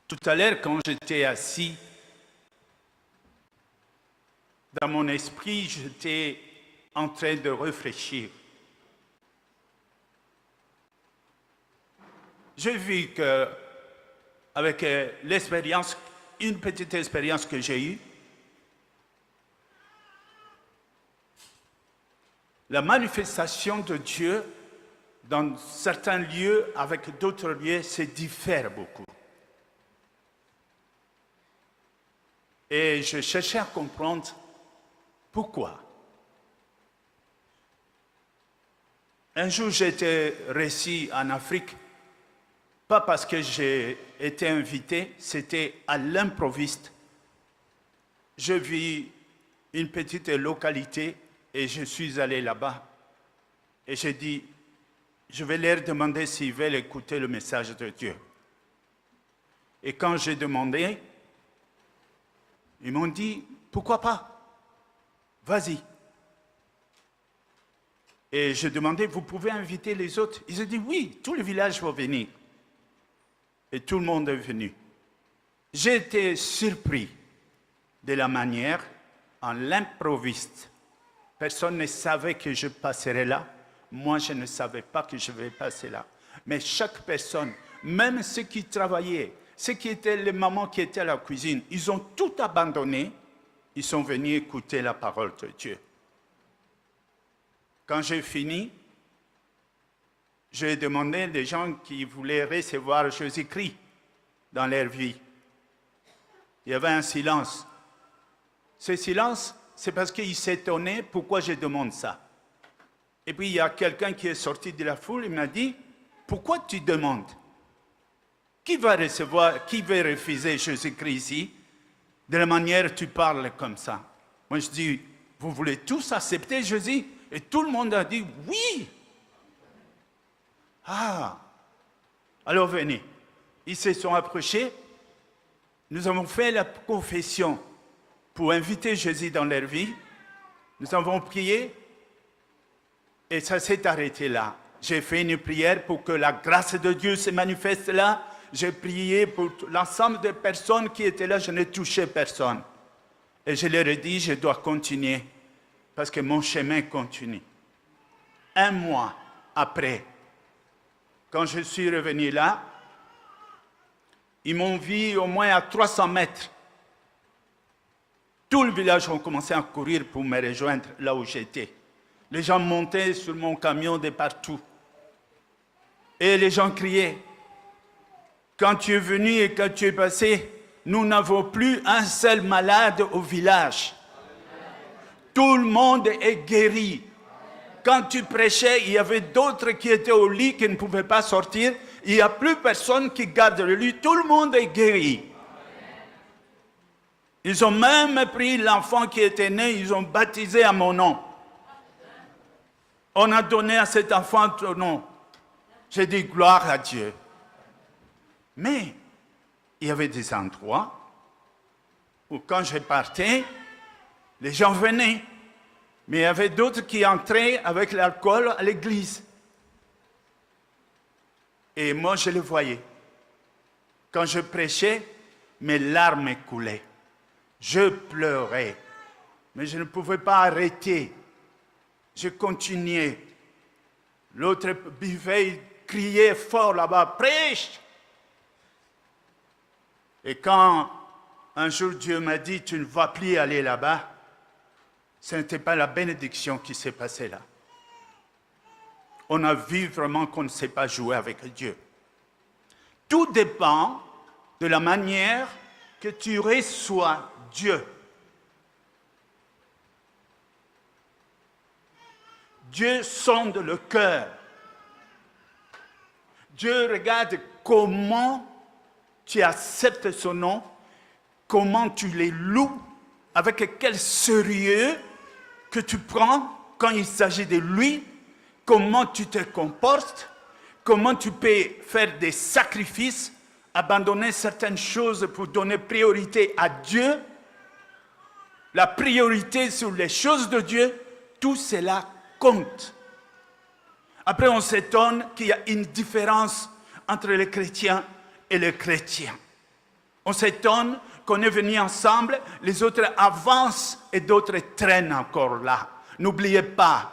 Tout à l'heure, quand j'étais assis, dans mon esprit, j'étais en train de réfléchir. J'ai vu que, avec l'expérience, une petite expérience que j'ai eue, la manifestation de Dieu dans certains lieux avec d'autres lieux se diffère beaucoup. Et je cherchais à comprendre pourquoi. Un jour, j'étais réussi en Afrique, pas parce que j'ai été invité, c'était à l'improviste. Je vis une petite localité et je suis allé là-bas. Et j'ai dit, je vais leur demander s'ils veulent écouter le message de Dieu. Et quand j'ai demandé, ils m'ont dit, pourquoi pas? Vas-y. Et je demandais, vous pouvez inviter les autres? Ils ont dit, oui, tout le village va venir. Et tout le monde est venu. J'ai été surpris de la manière, en l'improviste. Personne ne savait que je passerais là. Moi, je ne savais pas que je vais passer là. Mais chaque personne, même ceux qui travaillaient, ceux qui étaient les mamans qui étaient à la cuisine, ils ont tout abandonné. Ils sont venus écouter la parole de Dieu. Quand j'ai fini, j'ai demandé des gens qui voulaient recevoir Jésus-Christ dans leur vie. Il y avait un silence. Ce silence, c'est parce qu'ils s'étonnaient pourquoi je demande ça. Et puis il y a quelqu'un qui est sorti de la foule et m'a dit, pourquoi tu demandes? Qui va recevoir, qui va refuser Jésus-Christ ici? De la manière dont tu parles comme ça. Moi je dis, vous voulez tous accepter Jésus? Et tout le monde a dit, oui. Ah, alors venez. Ils se sont approchés. Nous avons fait la confession pour inviter Jésus dans leur vie. Nous avons prié et ça s'est arrêté là. J'ai fait une prière pour que la grâce de Dieu se manifeste là. J'ai prié pour l'ensemble des personnes qui étaient là. Je n'ai touché personne. Et je leur ai dit, je dois continuer parce que mon chemin continue. Un mois après, quand je suis revenu là, ils m'ont vu au moins à 300 mètres. Tout le village a commencé à courir pour me rejoindre là où j'étais. Les gens montaient sur mon camion de partout. Et les gens criaient. Quand tu es venu et quand tu es passé, nous n'avons plus un seul malade au village. Tout le monde est guéri. Quand tu prêchais, il y avait d'autres qui étaient au lit, qui ne pouvaient pas sortir. Il n'y a plus personne qui garde le lit. Tout le monde est guéri. Ils ont même pris l'enfant qui était né, ils ont baptisé à mon nom. On a donné à cet enfant ton nom. J'ai dit gloire à Dieu. Mais il y avait des endroits où quand je partais, les gens venaient. Mais il y avait d'autres qui entraient avec l'alcool à l'église. Et moi, je le voyais. Quand je prêchais, mes larmes coulaient. Je pleurais. Mais je ne pouvais pas arrêter. Je continuais. L'autre buvait, il criait fort là-bas, prêche! Et quand un jour Dieu m'a dit, tu ne vas plus aller là-bas, ce n'était pas la bénédiction qui s'est passée là. On a vu vraiment qu'on ne sait pas jouer avec Dieu. Tout dépend de la manière que tu reçois Dieu. Dieu sonde le cœur. Dieu regarde comment tu acceptes son nom, comment tu les loues, avec quel sérieux que tu prends quand il s'agit de lui, comment tu te comportes, comment tu peux faire des sacrifices, abandonner certaines choses pour donner priorité à Dieu, la priorité sur les choses de Dieu, tout cela compte. Après, on s'étonne qu'il y a une différence entre les chrétiens et les chrétiens. On s'étonne qu'on est venu ensemble, les autres avancent et d'autres traînent encore là. N'oubliez pas,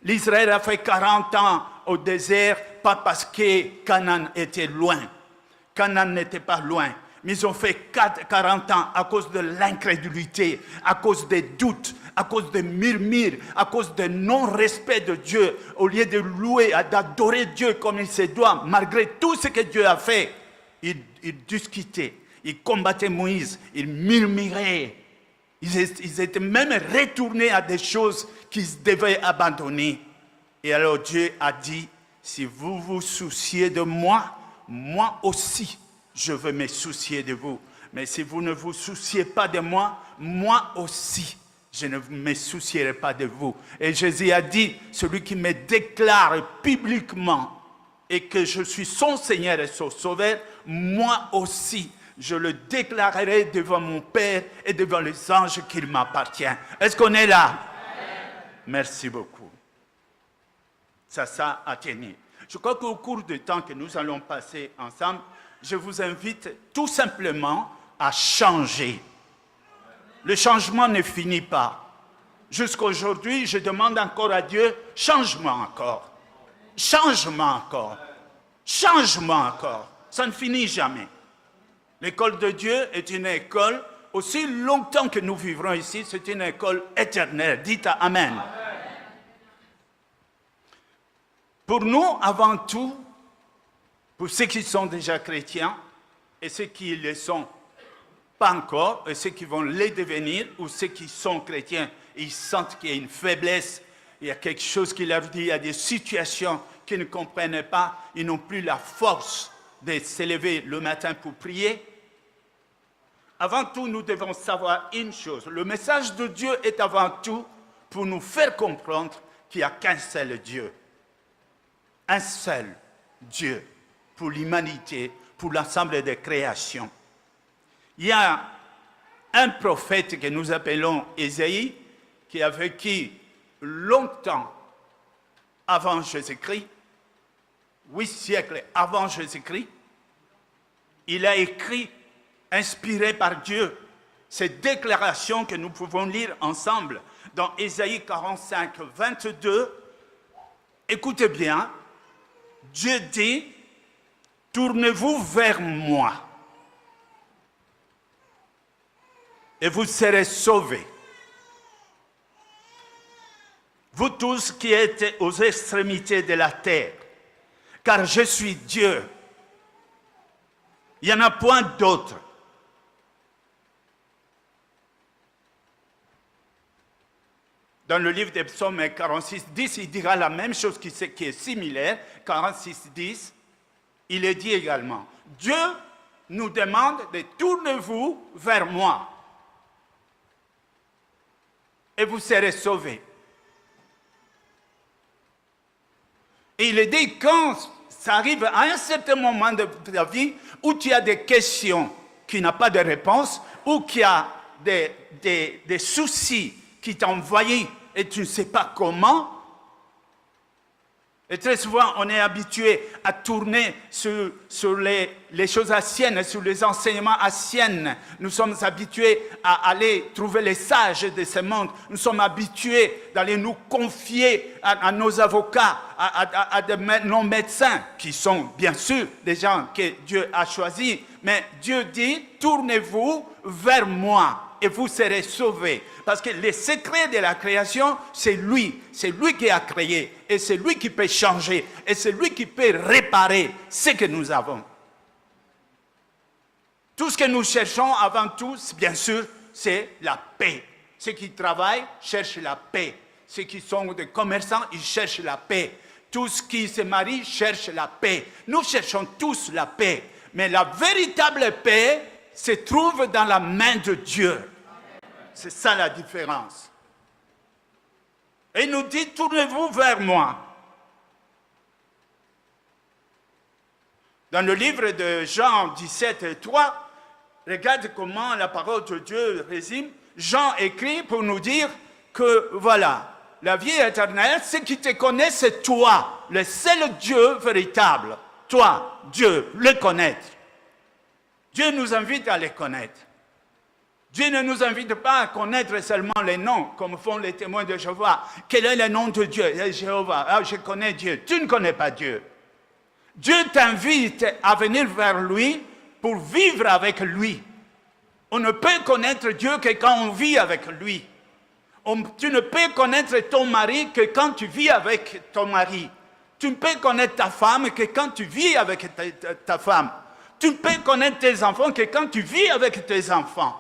l'Israël a fait 40 ans au désert, pas parce que Canaan était loin. Canaan n'était pas loin. Mais ils ont fait 40 ans à cause de l'incrédulité, à cause des doutes, à cause des murmures, à cause du non-respect de Dieu. Au lieu de louer, d'adorer Dieu comme il se doit, malgré tout ce que Dieu a fait, ils discutaient, ils combattaient Moïse, ils murmuraient. Ils étaient même retournés à des choses qu'ils devaient abandonner. Et alors Dieu a dit, si vous vous souciez de moi, moi aussi, je veux me soucier de vous. Mais si vous ne vous souciez pas de moi, moi aussi, je ne me soucierai pas de vous. Et Jésus a dit, celui qui me déclare publiquement et que je suis son Seigneur et son Sauveur, moi aussi, je le déclarerai devant mon Père et devant les anges qu'il m'appartient. Est-ce qu'on est là? Merci beaucoup. Ça a tenu. Je crois qu'au cours du temps que nous allons passer ensemble, je vous invite tout simplement à changer. Le changement ne finit pas. Jusqu'à aujourd'hui, je demande encore à Dieu, change-moi encore. Change-moi encore. Change-moi encore. Ça ne finit jamais. L'école de Dieu est une école, aussi longtemps que nous vivrons ici, c'est une école éternelle. Dites Amen. Pour nous, avant tout, pour ceux qui sont déjà chrétiens et ceux qui ne le sont pas encore, et ceux qui vont les devenir, ou ceux qui sont chrétiens, et ils sentent qu'il y a une faiblesse, il y a quelque chose qui leur dit, il y a des situations qu'ils ne comprennent pas, ils n'ont plus la force de s'élever le matin pour prier. Avant tout, nous devons savoir une chose. Le message de Dieu est avant tout pour nous faire comprendre qu'il n'y a qu'un seul Dieu. Un seul Dieu pour l'humanité, pour l'ensemble des créations. Il y a un prophète que nous appelons Ésaïe, qui a vécu longtemps avant Jésus-Christ, 8 siècles avant Jésus-Christ. Il a écrit, inspiré par Dieu, ces déclarations que nous pouvons lire ensemble dans Ésaïe 45, 22. Écoutez bien, Dieu dit, tournez-vous vers moi et vous serez sauvés. Vous tous qui êtes aux extrémités de la terre, car je suis Dieu. Il n'y en a point d'autre. Dans le livre des psaumes 46, 10, il dira la même chose qui est similaire. 46, 10, il est dit également, Dieu nous demande de tournez-vous vers moi et vous serez sauvés. Et il est dit, quand ça arrive à un certain moment de ta vie où tu as des questions qui n'ont pas de réponse, ou qu'il y a des soucis qui t'envoient et tu ne sais pas comment. Et très souvent, on est habitué à tourner sur les choses anciennes, sur les enseignements anciens. Nous sommes habitués à aller trouver les sages de ce monde. Nous sommes habitués d'aller nous confier à nos avocats, à nos médecins, qui sont bien sûr des gens que Dieu a choisis. Mais Dieu dit, tournez-vous vers moi et vous serez sauvés. Parce que les secrets de la création, c'est lui qui a créé, et c'est lui qui peut changer, et c'est lui qui peut réparer ce que nous avons. Tout ce que nous cherchons avant tout, bien sûr, c'est la paix. Ceux qui travaillent cherchent la paix. Ceux qui sont des commerçants, ils cherchent la paix. Tous ceux qui se marient cherchent la paix. Nous cherchons tous la paix. Mais la véritable paix se trouve dans la main de Dieu. C'est ça la différence. Et il nous dit, tournez-vous vers moi. Dans le livre de Jean 17, 3, regarde comment la parole de Dieu résume. Jean écrit pour nous dire que voilà, la vie éternelle, ce qui te connaît, c'est toi, le seul Dieu véritable. Toi, Dieu, le connaître. Dieu nous invite à les connaître. Dieu ne nous invite pas à connaître seulement les noms, comme font les témoins de Jéhovah. Quel est le nom de Dieu? Jéhovah. Ah, je connais Dieu. Tu ne connais pas Dieu. Dieu t'invite à venir vers lui pour vivre avec lui. On ne peut connaître Dieu que quand on vit avec lui. Tu ne peux connaître ton mari que quand tu vis avec ton mari. Tu ne peux connaître ta femme que quand tu vis avec ta femme. Tu ne peux connaître tes enfants que quand tu vis avec tes enfants.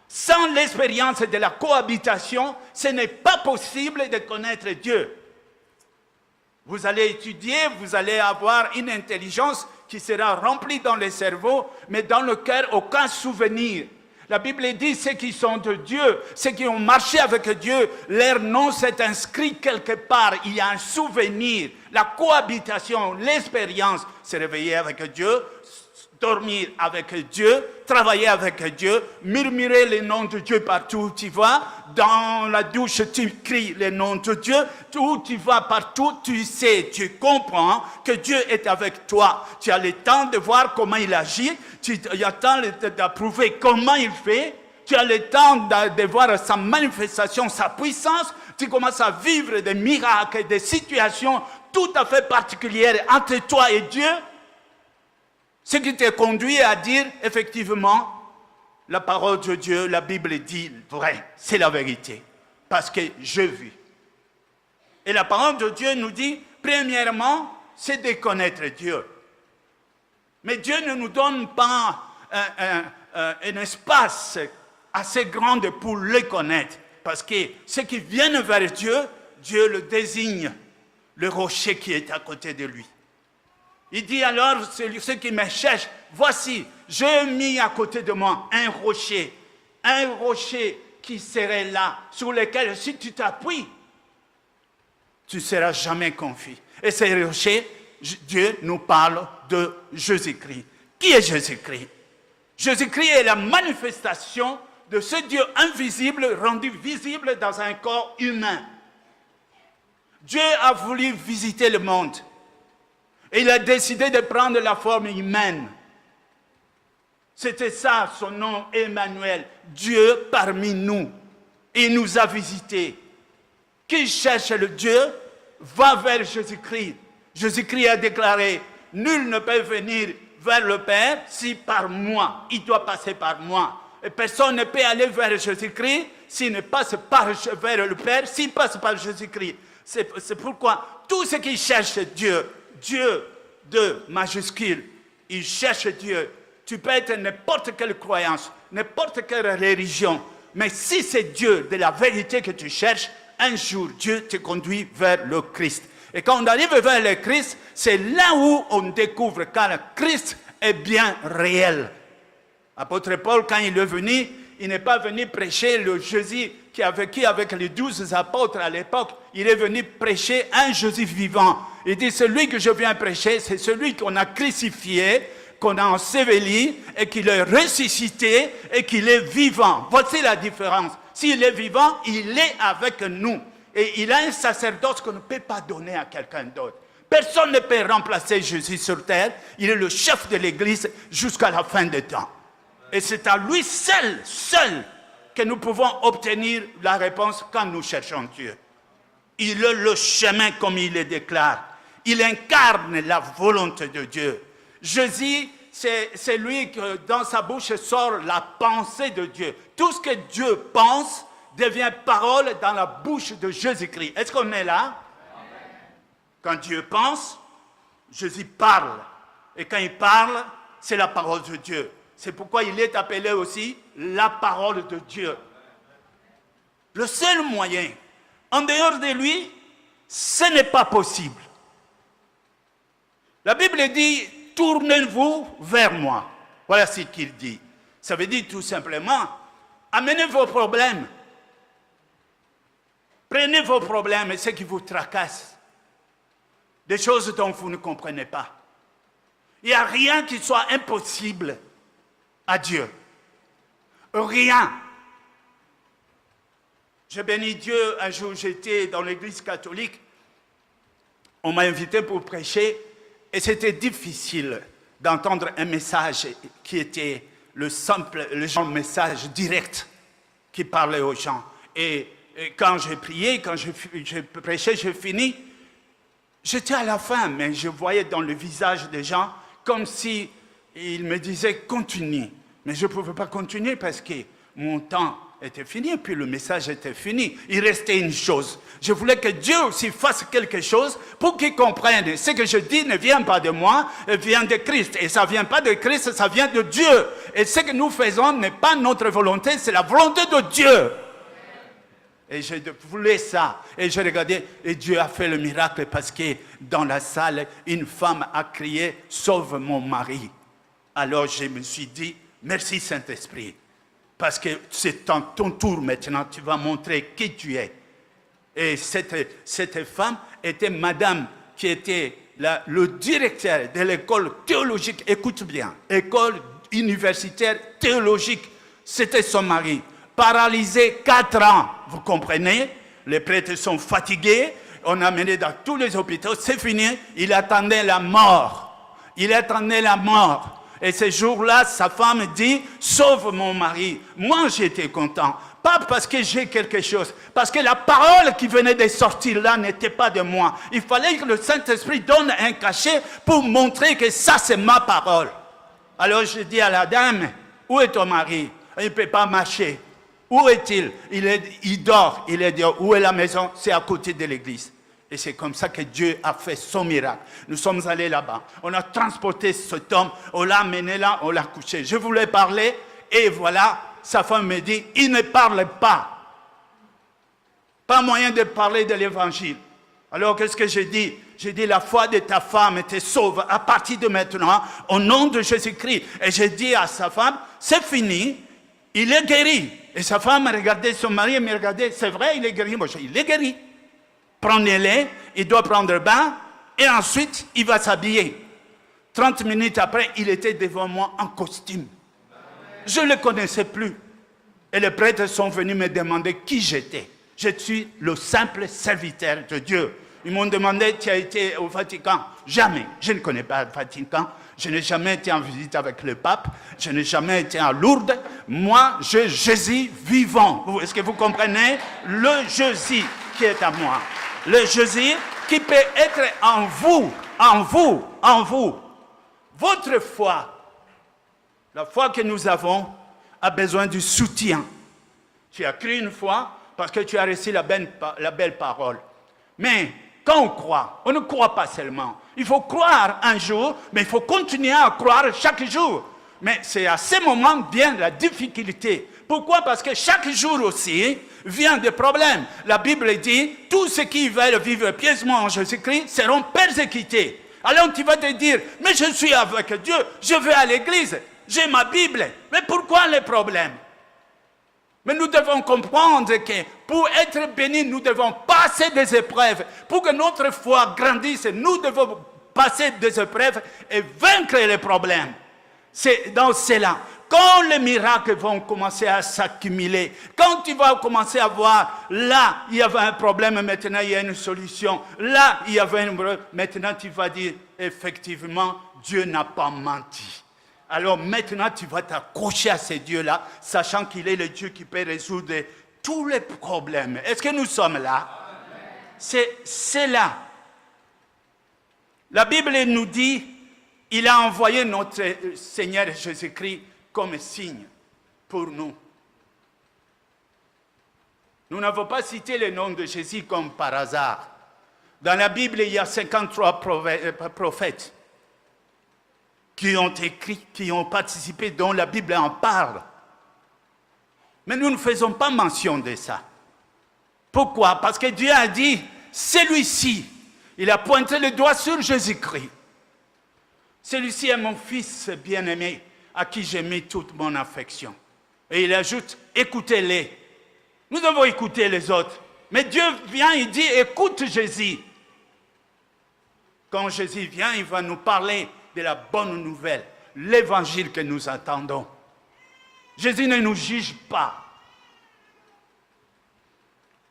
Sans l'expérience de la cohabitation, ce n'est pas possible de connaître Dieu. Vous allez étudier, vous allez avoir une intelligence qui sera remplie dans le cerveau, mais dans le cœur, aucun souvenir. La Bible dit, ceux qui sont de Dieu, ceux qui ont marché avec Dieu, leur nom s'est inscrit quelque part. Il y a un souvenir, la cohabitation, l'expérience, se réveiller avec Dieu, dormir avec Dieu, travailler avec Dieu, murmurer les noms de Dieu partout où tu vas. Dans la douche, tu cries les noms de Dieu. Où tu vas partout, tu sais, tu comprends que Dieu est avec toi. Tu as le temps de voir comment il agit. Tu as le temps d'approuver comment il fait. Tu as le temps de voir sa manifestation, sa puissance. Tu commences à vivre des miracles, des situations tout à fait particulières entre toi et Dieu. Ce qui te conduit à dire, effectivement, la parole de Dieu, la Bible dit vrai, c'est la vérité, parce que je vis. Et la parole de Dieu nous dit, premièrement, c'est de connaître Dieu. Mais Dieu ne nous donne pas un espace assez grand pour le connaître, parce que ceux qui viennent vers Dieu, Dieu le désigne, le rocher qui est à côté de lui. Il dit alors, ceux qui me cherchent, voici, j'ai mis à côté de moi un rocher qui serait là, sur lequel si tu t'appuies, tu ne seras jamais confus. Et ce rocher, Dieu nous parle de Jésus-Christ. Qui est Jésus-Christ? Jésus-Christ est la manifestation de ce Dieu invisible rendu visible dans un corps humain. Dieu a voulu visiter le monde. Et il a décidé de prendre la forme humaine. C'était ça son nom, Emmanuel, Dieu parmi nous. Il nous a visités. Qui cherche le Dieu va vers Jésus-Christ. Jésus-Christ a déclaré, nul ne peut venir vers le Père si par moi. Il doit passer par moi. Et personne ne peut aller vers Jésus-Christ s'il ne passe pas vers le Père, s'il passe par Jésus-Christ. C'est pourquoi tous ceux qui cherchent Dieu, Dieu de majuscule, il cherche Dieu. Tu peux être n'importe quelle croyance, n'importe quelle religion, mais si c'est Dieu de la vérité que tu cherches, un jour Dieu te conduit vers le Christ. Et quand on arrive vers le Christ, c'est là où on découvre que le Christ est bien réel. Apôtre Paul, quand il est venu, il n'est pas venu prêcher le Jésus qui a vécu avec les 12 apôtres à l'époque. Il est venu prêcher un Jésus vivant. Il dit, celui que je viens prêcher, c'est celui qu'on a crucifié, qu'on a enseveli, et qu'il est ressuscité, et qu'il est vivant. Voici la différence. S'il est vivant, il est avec nous. Et il a un sacerdoce qu'on ne peut pas donner à quelqu'un d'autre. Personne ne peut remplacer Jésus sur terre. Il est le chef de l'Église jusqu'à la fin des temps. Et c'est à lui seul, que nous pouvons obtenir la réponse quand nous cherchons Dieu. Il est le chemin comme il le déclare. Il incarne la volonté de Dieu. Jésus, c'est lui que dans sa bouche sort la pensée de Dieu. Tout ce que Dieu pense devient parole dans la bouche de Jésus-Christ. Est-ce qu'on est là? Amen. Quand Dieu pense, Jésus parle. Et quand il parle, c'est la parole de Dieu. C'est pourquoi il est appelé aussi la parole de Dieu. Le seul moyen, en dehors de lui, ce n'est pas possible. La Bible dit, tournez-vous vers moi. Voilà ce qu'il dit. Ça veut dire tout simplement, amenez vos problèmes. Prenez vos problèmes et ce qui vous tracasse. Des choses dont vous ne comprenez pas. Il n'y a rien qui soit impossible à Dieu. Rien. J'ai béni Dieu, un jour j'étais dans l'église catholique, on m'a invité pour prêcher et c'était difficile d'entendre un message qui était le genre de message direct qui parlait aux gens. Et quand j'ai prié, quand j'ai prêché, j'ai fini, j'étais à la fin, mais je voyais dans le visage des gens comme si ils me disaient « continue ». Mais je ne pouvais pas continuer parce que mon temps était fini et puis le message était fini. Il restait une chose. Je voulais que Dieu aussi fasse quelque chose pour qu'ils comprennent. Ce que je dis ne vient pas de moi, vient de Christ. Et ça ne vient pas de Christ, ça vient de Dieu. Et ce que nous faisons n'est pas notre volonté, c'est la volonté de Dieu. Et je voulais ça. Et je regardais, et Dieu a fait le miracle parce que dans la salle, une femme a crié « Sauve mon mari ». Alors je me suis dit « Merci Saint-Esprit ». Parce que c'est ton tour maintenant, tu vas montrer qui tu es. Et cette femme était madame qui était le directeur de l'école théologique, écoute bien, école universitaire théologique, c'était son mari. Paralysé 4 ans, vous comprenez? Les prêtres sont fatigués, on a mené dans tous les hôpitaux, c'est fini, il attendait la mort. Il attendait la mort. Et ce jour-là, sa femme dit, sauve mon mari. Moi, j'étais content. Pas parce que j'ai quelque chose, parce que la parole qui venait de sortir là n'était pas de moi. Il fallait que le Saint-Esprit donne un cachet pour montrer que ça, c'est ma parole. Alors, je dis à la dame, où est ton mari? Il ne peut pas marcher. Où est-il? Il dort. Il est dehors. Où est la maison? C'est à côté de l'église. Et c'est comme ça que Dieu a fait son miracle. Nous sommes allés là-bas. On a transporté cet homme. On l'a amené là, on l'a couché. Je voulais parler. Et voilà, sa femme me dit, il ne parle pas. Pas moyen de parler de l'évangile. Alors qu'est-ce que j'ai dit? J'ai dit, la foi de ta femme te sauve à partir de maintenant, au nom de Jésus-Christ. Et j'ai dit à sa femme, c'est fini, il est guéri. Et sa femme regardait son mari et me regardait, c'est vrai, il est guéri. Moi, j'ai dit, il est guéri. Prenez-le, il doit prendre le bain, et ensuite, il va s'habiller. 30 minutes après, il était devant moi en costume. Je ne le connaissais plus. Et les prêtres sont venus me demander qui j'étais. Je suis le simple serviteur de Dieu. Ils m'ont demandé, tu as été au Vatican? Jamais. Je ne connais pas le Vatican. Je n'ai jamais été en visite avec le pape. Je n'ai jamais été à Lourdes. Moi, Jésus vivant. Est-ce que vous comprenez? Le Jésus qui est à moi. Le Jésus qui peut être en vous, en vous, en vous. Votre foi, la foi que nous avons, a besoin du soutien. Tu as cru une fois parce que tu as reçu la belle parole. Mais quand on croit, on ne croit pas seulement. Il faut croire un jour, mais il faut continuer à croire chaque jour. Mais c'est à ce moment vient la difficulté. Pourquoi? Parce que chaque jour aussi vient des problèmes. La Bible dit, tous ceux qui veulent vivre pieusement en Jésus-Christ seront persécutés. Alors tu vas te dire, mais je suis avec Dieu, je vais à l'église, j'ai ma Bible. Mais pourquoi les problèmes? Mais nous devons comprendre que pour être bénis, nous devons passer des épreuves. Pour que notre foi grandisse, nous devons passer des épreuves et vaincre les problèmes. C'est dans cela. Quand les miracles vont commencer à s'accumuler, quand tu vas commencer à voir, là, il y avait un problème, maintenant il y a une solution. Là, il y avait un problème, maintenant tu vas dire, effectivement, Dieu n'a pas menti. Alors maintenant, tu vas t'accrocher à ce Dieu-là, sachant qu'il est le Dieu qui peut résoudre tous les problèmes. Est-ce que nous sommes là? C'est là. La Bible nous dit, il a envoyé notre Seigneur Jésus-Christ comme signe pour nous. Nous n'avons pas cité le nom de Jésus comme par hasard. Dans la Bible, il y a 53 prophètes qui ont écrit, qui ont participé, dont la Bible en parle. Mais nous ne faisons pas mention de ça. Pourquoi? Parce que Dieu a dit, celui-ci, il a pointé le doigt sur Jésus-Christ. Celui-ci est mon fils bien-aimé, à qui j'ai mis toute mon affection. Et il ajoute, écoutez-les. Nous devons écouter les autres. Mais Dieu vient, il dit, écoute Jésus. Quand Jésus vient, il va nous parler de la bonne nouvelle, l'évangile que nous attendons. Jésus ne nous juge pas.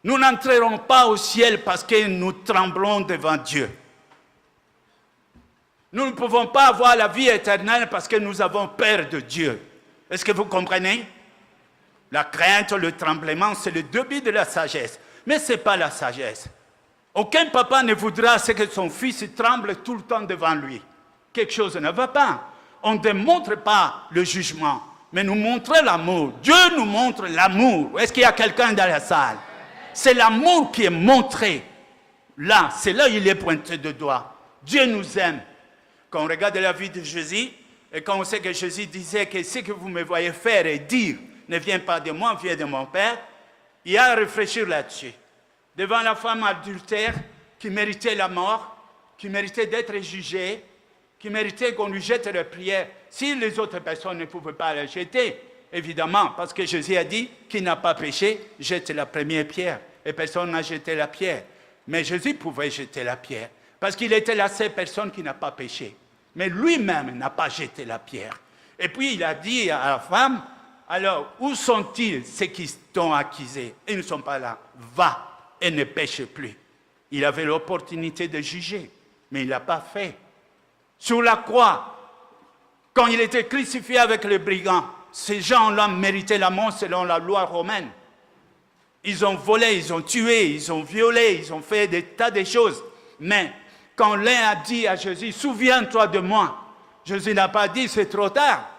Nous n'entrerons pas au ciel parce que nous tremblons devant Dieu. Nous ne pouvons pas avoir la vie éternelle parce que nous avons peur de Dieu. Est-ce que vous comprenez? La crainte, le tremblement, c'est le début de la sagesse. Mais ce n'est pas la sagesse. Aucun papa ne voudra que son fils tremble tout le temps devant lui. Quelque chose ne va pas. On ne démontre pas le jugement, mais nous montrons l'amour. Dieu nous montre l'amour. Est-ce qu'il y a quelqu'un dans la salle? C'est l'amour qui est montré. Là, c'est là où il est pointé de doigt. Dieu nous aime. Quand on regarde la vie de Jésus, et quand on sait que Jésus disait que ce que vous me voyez faire et dire ne vient pas de moi, vient de mon Père, il y a à réfléchir là-dessus. Devant la femme adultère qui méritait la mort, qui méritait d'être jugée, qui méritait qu'on lui jette la prière. Si les autres personnes ne pouvaient pas la jeter, évidemment, parce que Jésus a dit, qui n'a pas péché, jette la première pierre. Et personne n'a jeté la pierre. Mais Jésus pouvait jeter la pierre, parce qu'il était la seule personne qui n'a pas péché. Mais lui-même n'a pas jeté la pierre. Et puis il a dit à la femme, alors où sont-ils ceux qui t'ont accusé? Ils ne sont pas là. Va et ne pêche plus. Il avait l'opportunité de juger, mais il ne l'a pas fait. Sur la croix, quand il était crucifié avec les brigands, ces gens-là méritaient la mort selon la loi romaine. Ils ont volé, ils ont tué, ils ont violé, ils ont fait des tas de choses. Mais quand l'un a dit à Jésus, souviens-toi de moi, Jésus n'a pas dit, c'est trop tard.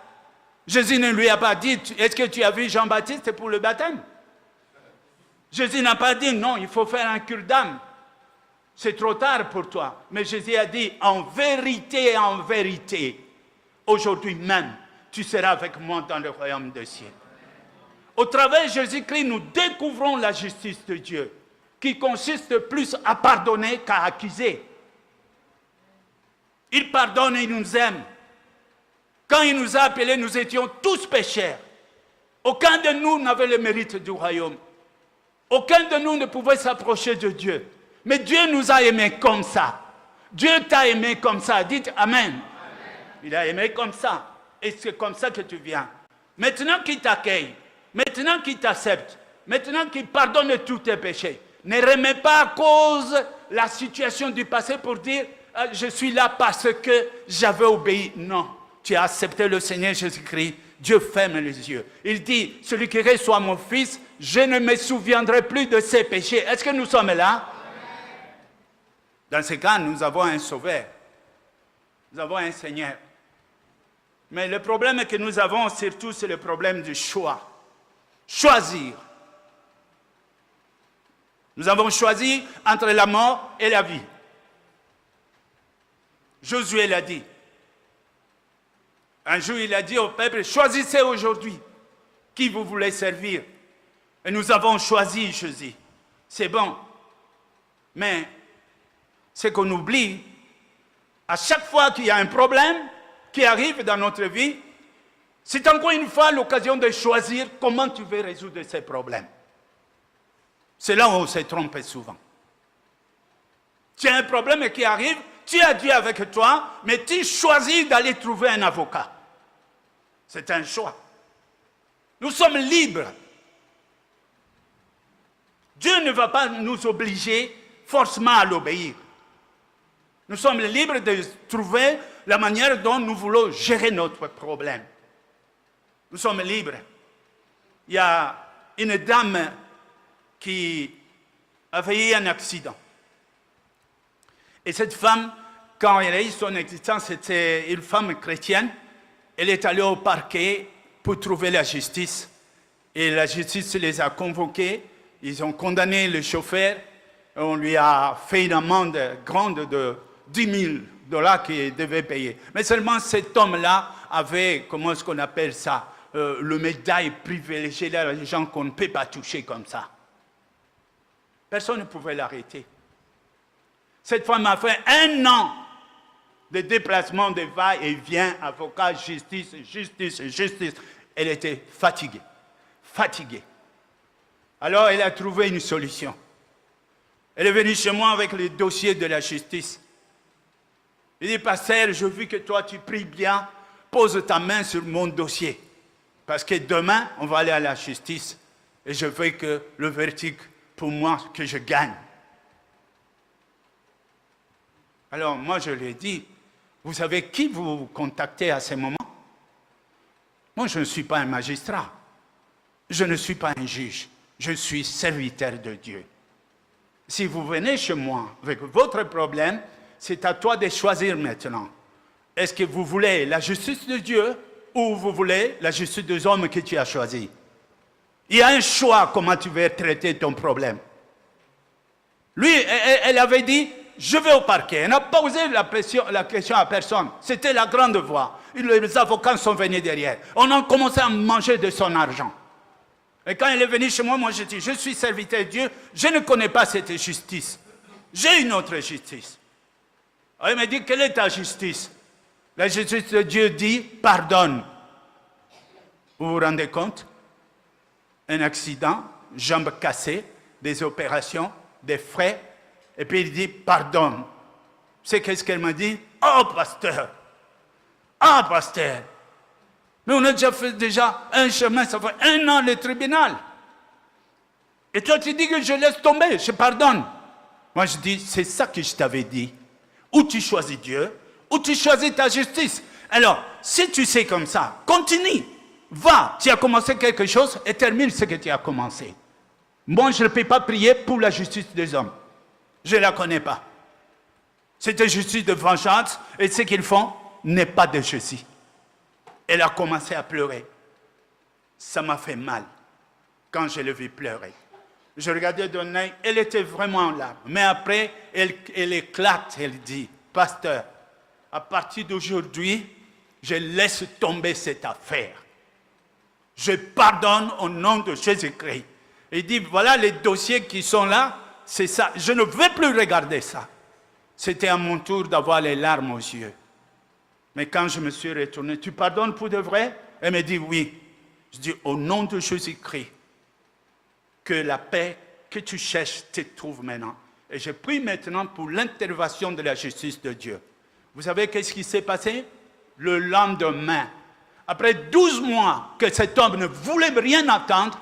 Jésus ne lui a pas dit, est-ce que tu as vu Jean-Baptiste pour le baptême? Jésus n'a pas dit, non, il faut faire un cure d'âme. C'est trop tard pour toi. Mais Jésus a dit, en vérité, aujourd'hui même, tu seras avec moi dans le royaume des cieux. Au travers de Jésus-Christ, nous découvrons la justice de Dieu, qui consiste plus à pardonner qu'à accuser. Il pardonne et il nous aime. Quand il nous a appelés, nous étions tous pécheurs. Aucun de nous n'avait le mérite du royaume. Aucun de nous ne pouvait s'approcher de Dieu. Mais Dieu nous a aimés comme ça. Dieu t'a aimé comme ça. Dites Amen. Amen. Il a aimé comme ça. Et c'est comme ça que tu viens. Maintenant qu'il t'accueille, maintenant qu'il t'accepte, maintenant qu'il pardonne tous tes péchés, ne remets pas à cause la situation du passé pour dire je suis là parce que j'avais obéi. Non, tu as accepté le Seigneur Jésus-Christ. Dieu ferme les yeux. Il dit, celui qui reçoit mon fils, je ne me souviendrai plus de ses péchés. Est-ce que nous sommes là? Dans ce cas, nous avons un sauveur. Nous avons un Seigneur. Mais le problème que nous avons surtout, c'est le problème du choix. Choisir. Nous avons choisi entre la mort et la vie. Josué l'a dit. Un jour, il a dit au peuple, choisissez aujourd'hui qui vous voulez servir. Et nous avons choisi Jésus. C'est bon. Mais ce qu'on oublie, à chaque fois qu'il y a un problème qui arrive dans notre vie, c'est encore une fois l'occasion de choisir comment tu veux résoudre ces problèmes. C'est là où on se trompe souvent. Tu as un problème qui arrive, tu as Dieu avec toi, mais tu choisis d'aller trouver un avocat. C'est un choix. Nous sommes libres. Dieu ne va pas nous obliger forcément à l'obéir. Nous sommes libres de trouver la manière dont nous voulons gérer notre problème. Nous sommes libres. Il y a une dame qui avait eu un accident. Et cette femme, quand elle a eu son existence, c'était une femme chrétienne. Elle est allée au parquet pour trouver la justice. Et la justice les a convoqués. Ils ont condamné le chauffeur. On lui a fait une amende grande de $10,000 qu'il devait payer. Mais seulement cet homme-là avait, comment est-ce qu'on appelle ça, le médaille privilégié, là, les gens qu'on ne peut pas toucher comme ça. Personne ne pouvait l'arrêter. Cette femme a fait 1 an de déplacement de va-et-vient, avocat, justice. Elle était fatiguée. Alors elle a trouvé une solution. Elle est venue chez moi avec le dossier de la justice. Elle dit, pasteur, je veux que toi tu pries bien, pose ta main sur mon dossier. Parce que demain, on va aller à la justice. Et je veux que le verdict, pour moi, que je gagne. Alors moi je lui ai dit, vous savez qui vous contactez à ce moment? Moi, je ne suis pas un magistrat. Je ne suis pas un juge. Je suis serviteur de Dieu. Si vous venez chez moi avec votre problème, c'est à toi de choisir maintenant. Est-ce que vous voulez la justice de Dieu ou vous voulez la justice des hommes que tu as choisis? Il y a un choix comment tu veux traiter ton problème. Lui, elle avait dit, je vais au parquet. Elle n'a pas posé la question à personne. C'était la grande voix. Les avocats sont venus derrière. On a commencé à manger de son argent. Et quand elle est venue chez moi, moi je dis, je suis serviteur de Dieu, je ne connais pas cette justice. J'ai une autre justice. Elle m'a dit, quelle est ta justice? La justice de Dieu dit, pardonne. Vous vous rendez compte? Un accident, jambe cassée, des opérations, des frais, et puis il dit, pardonne. C'est qu'est-ce qu'elle m'a dit? Oh, pasteur! Ah, pasteur! Mais on a déjà fait un chemin, ça fait 1 an le tribunal. Et toi, tu dis que je laisse tomber, je pardonne. Moi, je dis, c'est ça que je t'avais dit. Ou tu choisis Dieu, ou tu choisis ta justice. Alors, si tu sais comme ça, continue. Va, tu as commencé quelque chose et termine ce que tu as commencé. Moi, je ne peux pas prier pour la justice des hommes. Je ne la connais pas. C'est une justice de vengeance et ce qu'ils font n'est pas de justice. Elle a commencé à pleurer. Ça m'a fait mal quand je l'ai vue pleurer. Je regardais d'un œil, elle était vraiment en larmes. Mais après, elle éclate, elle dit, pasteur, à partir d'aujourd'hui, je laisse tomber cette affaire. Je pardonne au nom de Jésus-Christ. Il dit, voilà les dossiers qui sont là, c'est ça. Je ne veux plus regarder ça. C'était à mon tour d'avoir les larmes aux yeux. Mais quand je me suis retourné, tu pardonnes pour de vrai? Elle me dit oui. Je dis, au nom de Jésus-Christ, que la paix que tu cherches te trouve maintenant. Et je prie maintenant pour l'intervention de la justice de Dieu. Vous savez qu'est-ce qui s'est passé? Le lendemain, après 12 mois que cet homme ne voulait rien attendre,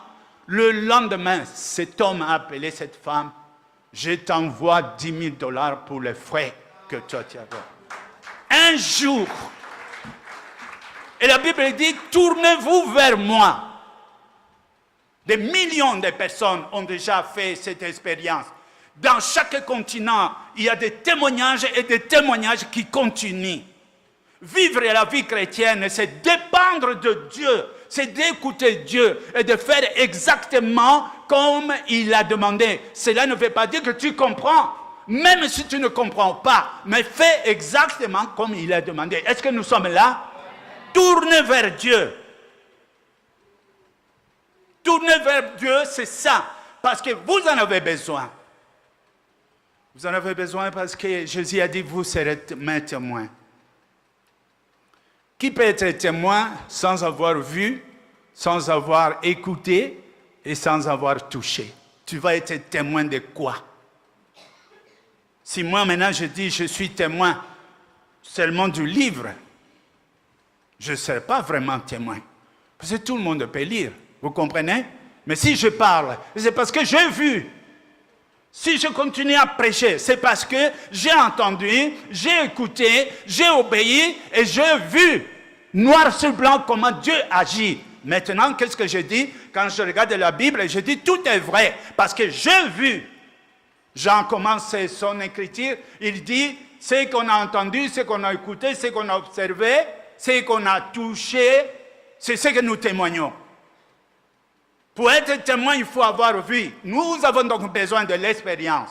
le lendemain, cet homme a appelé cette femme. Je t'envoie 10 000 $ pour les frais que toi tu avais. Un jour. Et la Bible dit, tournez-vous vers moi. Des millions de personnes ont déjà fait cette expérience. Dans chaque continent, il y a des témoignages et des témoignages qui continuent. Vivre la vie chrétienne, c'est dépendre de Dieu, c'est d'écouter Dieu et de faire exactement comme il a demandé. Cela ne veut pas dire que tu comprends, même si tu ne comprends pas, mais fais exactement comme il a demandé. Est-ce que nous sommes là? Tournez vers Dieu. Tourner vers Dieu, c'est ça, parce que vous en avez besoin. Vous en avez besoin parce que Jésus a dit, vous serez mes témoins. Qui peut être témoin sans avoir vu, sans avoir écouté et sans avoir touché? Tu vas être témoin de quoi? Si moi maintenant je dis je suis témoin seulement du livre, je ne serai pas vraiment témoin. Parce que tout le monde peut lire, vous comprenez? Mais si je parle, c'est parce que j'ai vu. Si je continue à prêcher, c'est parce que j'ai entendu, j'ai écouté, j'ai obéi et j'ai vu noir sur blanc comment Dieu agit. Maintenant, qu'est-ce que je dis? Quand je regarde la Bible, je dis tout est vrai parce que j'ai vu. Jean commence son écriture, il dit ce qu'on a entendu, ce qu'on a écouté, ce qu'on a observé, ce qu'on a touché, c'est ce que nous témoignons. Pour être témoin, il faut avoir vu. Nous avons donc besoin de l'expérience.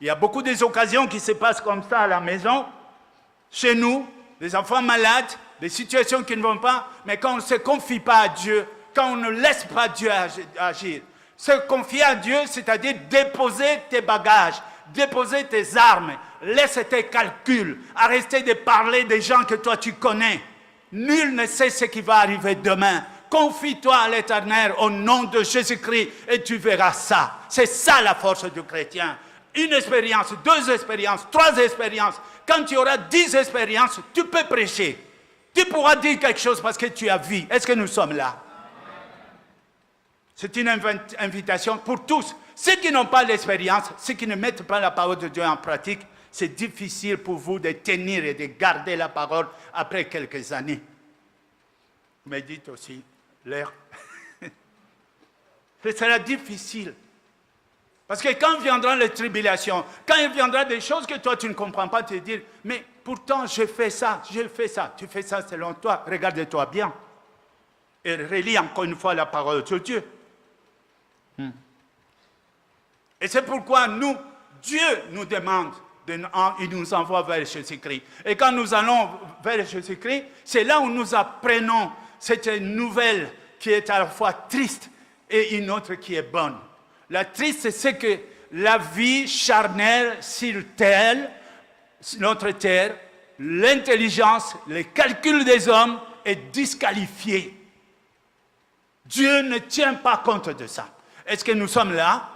Il y a beaucoup d'occasions qui se passent comme ça à la maison, chez nous, des enfants malades, des situations qui ne vont pas, mais quand on ne se confie pas à Dieu, quand on ne laisse pas Dieu agir. Se confier à Dieu, c'est-à-dire déposer tes bagages, déposer tes armes, laisse tes calculs, arrêter de parler des gens que toi tu connais. Nul ne sait ce qui va arriver demain. Confie-toi à l'Éternel au nom de Jésus-Christ et tu verras ça. C'est ça la force du chrétien. Une expérience, 2 expériences, 3 expériences. Quand tu auras 10 expériences, tu peux prêcher. Tu pourras dire quelque chose parce que tu as vu. Est-ce que nous sommes là? C'est une invitation pour tous. Ceux qui n'ont pas l'expérience, ceux qui ne mettent pas la parole de Dieu en pratique, c'est difficile pour vous de tenir et de garder la parole après quelques années. médite aussi l'air. Ce sera difficile. Parce que quand viendront les tribulations, quand il viendra des choses que toi tu ne comprends pas, tu te dire, mais pourtant j'ai fait ça. Tu fais ça selon toi, regarde-toi bien. Et relis encore une fois la parole de Dieu. Et c'est pourquoi Dieu nous demande, il nous envoie vers Jésus-Christ. Et quand nous allons vers Jésus-Christ, c'est là où nous apprenons cette nouvelle qui est à la fois triste et une autre qui est bonne. La triste, c'est que la vie charnelle sur notre terre, l'intelligence, les calculs des hommes est disqualifiée. Dieu ne tient pas compte de ça. Est-ce que nous sommes là?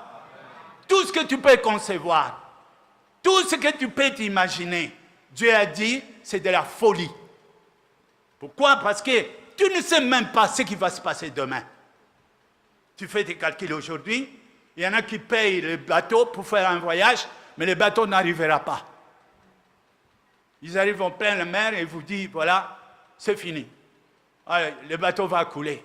Tout ce que tu peux concevoir, tout ce que tu peux t'imaginer, Dieu a dit, c'est de la folie. Pourquoi? Parce que tu ne sais même pas ce qui va se passer demain. Tu fais tes calculs aujourd'hui, il y en a qui payent le bateau pour faire un voyage, mais le bateau n'arrivera pas. Ils arrivent en pleine mer et vous disent, voilà, c'est fini. Allez, le bateau va couler.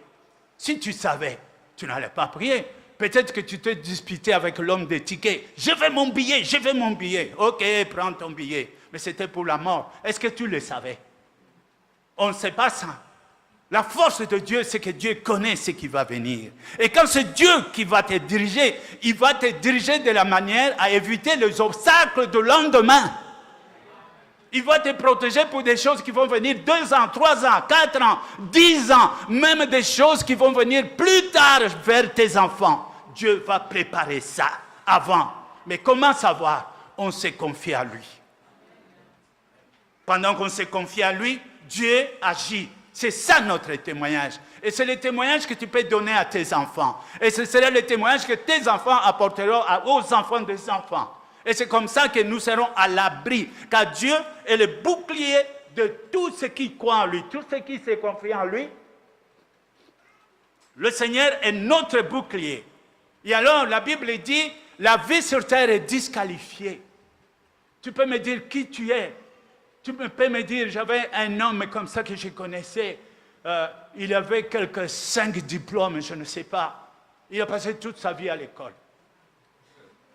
Si tu savais, tu n'allais pas prier. Peut-être que tu te disputais avec l'homme des tickets. Je veux mon billet. Ok, prends ton billet. Mais c'était pour la mort. Est-ce que tu le savais? On ne sait pas ça. La force de Dieu, c'est que Dieu connaît ce qui va venir. Et quand c'est Dieu qui va te diriger, il va te diriger de la manière à éviter les obstacles du lendemain. Il va te protéger pour des choses qui vont venir 2 ans, 3 ans, 4 ans, 10 ans, même des choses qui vont venir plus tard vers tes enfants. Dieu va préparer ça avant. Mais comment savoir? On s'est confié à lui. Pendant qu'on s'est confié à lui, Dieu agit. C'est ça notre témoignage. Et c'est le témoignage que tu peux donner à tes enfants. Et ce sera le témoignage que tes enfants apporteront aux enfants des enfants. Et c'est comme ça que nous serons à l'abri. Car Dieu est le bouclier de tous ceux qui croient en lui, tous ceux qui se confient en lui. Le Seigneur est notre bouclier. Et alors, la Bible dit, la vie sur terre est disqualifiée. Tu peux me dire qui tu es. Tu peux me dire, j'avais un homme comme ça que je connaissais. Il avait quelques 5 diplômes, je ne sais pas. Il a passé toute sa vie à l'école.